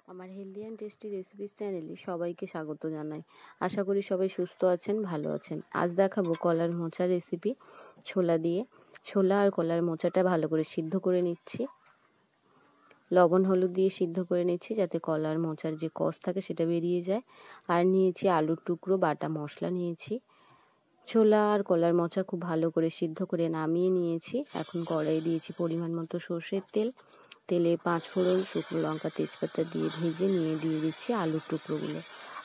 আমার healthy and tasty recipes চ্যানেলে সবাইকে স্বাগত জানাই। আশা করি সবাই সুস্থ আছেন, ভালো আছেন। আজ দেখাবো কলার মোচা রেসিপি ছোলা দিয়ে। ছোলা আর কলার মোচাটা ভালো করে সিদ্ধ করে নিচ্ছি, লবণ হলুদ দিয়ে সিদ্ধ করে নিচ্ছি যাতে কলার মোচার যে কষ থাকে সেটা বেরিয়ে যায়। আর নিয়েছি আলুর টুকরো, বাটা মশলা নিয়েছি। ছোলা আর কলার মোচা খুব ভালো করে সিদ্ধ করে নামিয়ে নিয়েছি। এখন কড়াই দিয়েছি পরিমাণ মতো সর্ষের তেল। তেলে 5 ফোড়ন, শুকনো লঙ্কা, তেজপাতা দিয়ে ভেজে নিয়ে দিয়ে দিচ্ছি আলুর টুকরোগুলো।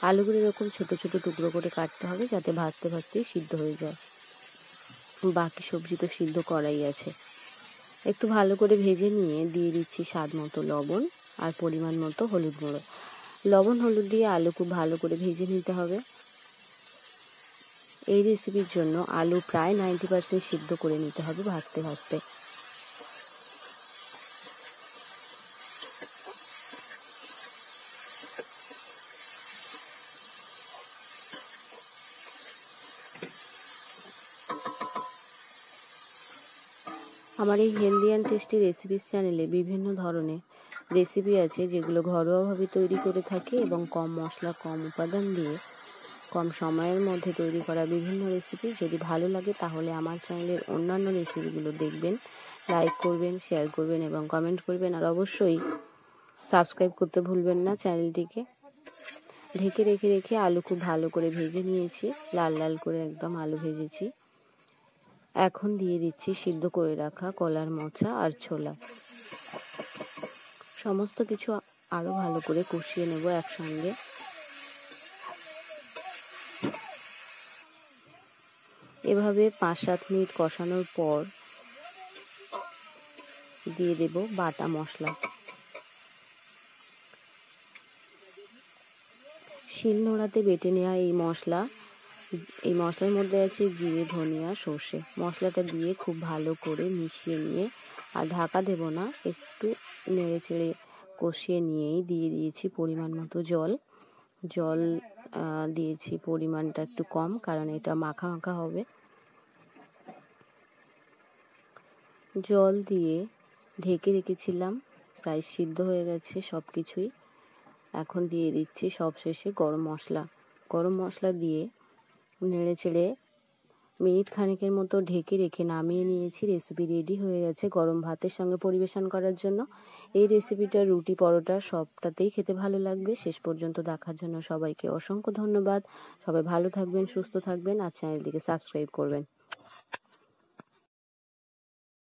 আলুগুলো এরকম ছোট ছোট টুকরো করে কাটতে হবে যাতে ভাজতে ভাজতেই সিদ্ধ হয়ে যায়। বাকি সবজি তো সিদ্ধ করাই আছে। একটু ভালো করে ভেজে নিয়ে দিয়ে দিচ্ছি স্বাদ মতো লবণ আর পরিমাণ মতো হলুদ গুঁড়ো। লবণ হলুদ দিয়ে আলু খুব ভালো করে ভেজে নিতে হবে। এই রেসিপির জন্য আলু প্রায় 90% সিদ্ধ করে নিতে হবে ভাজতে ভাজতে। আমার এই হেলদি অ্যান্ড টেস্টি রেসিপিস চ্যানেলে বিভিন্ন ধরনের রেসিপি আছে যেগুলো ঘরোয়াভাবে তৈরি করে থাকি এবং কম মশলা, কম উপাদান দিয়ে কম সময়ের মধ্যে তৈরি করা বিভিন্ন রেসিপি। যদি ভালো লাগে তাহলে আমার চ্যানেলের অন্যান্য রেসিপিগুলো দেখবেন, লাইক করবেন, শেয়ার করবেন এবং কমেন্ট করবেন। আর অবশ্যই সাবস্ক্রাইব করতে ভুলবেন না চ্যানেলটিকে। ঢেকে রেখে আলু খুব ভালো করে ভেজে নিয়েছি, লাল লাল করে একদম আলু ভেজেছি। এখন দিয়ে দিচ্ছি সিদ্ধ করে রাখা কলার মোচা আর ছোলা। সমস্ত কিছু আরো ভালো করে কষিয়ে নেব একসঙ্গে। এভাবে 5-7 মিনিট কষানোর পর দিয়ে দেব বাটা মশলা। শিলনোড়াতে বেটে নেওয়া এই মশলার মধ্যে আছে জিরে, ধনিয়া, সর্ষে। মশলাটা দিয়ে খুব ভালো করে মিশিয়ে নিয়ে, আর ঢাকা দেব না, একটু নেড়ে চেড়ে কষিয়ে নিয়েই দিয়ে দিয়েছি পরিমাণ মতো জল। দিয়েছি পরিমাণটা একটু কম, কারণ এটা মাখা মাখা হবে। জল দিয়ে ঢেকে রেখেছিলাম, প্রায় সিদ্ধ হয়ে গেছে সব কিছুই। এখন দিয়ে দিচ্ছি সবশেষে গরম মশলা দিয়ে নেড়ে চেড়ে মিনিট খানেকের মতো ঢেকে রেখে নামিয়ে নিয়েছি। রেসিপি রেডি হয়ে গেছে গরম ভাতের সঙ্গে পরিবেশন করার জন্য। এই রেসিপিটা রুটি, পরোটা সবটাতেই খেতে ভালো লাগবে। শেষ পর্যন্ত দেখার জন্য সবাইকে অসংখ্য ধন্যবাদ। সবাই ভালো থাকবেন, সুস্থ থাকবেন আর চ্যানেলটিকে সাবস্ক্রাইব করবেন।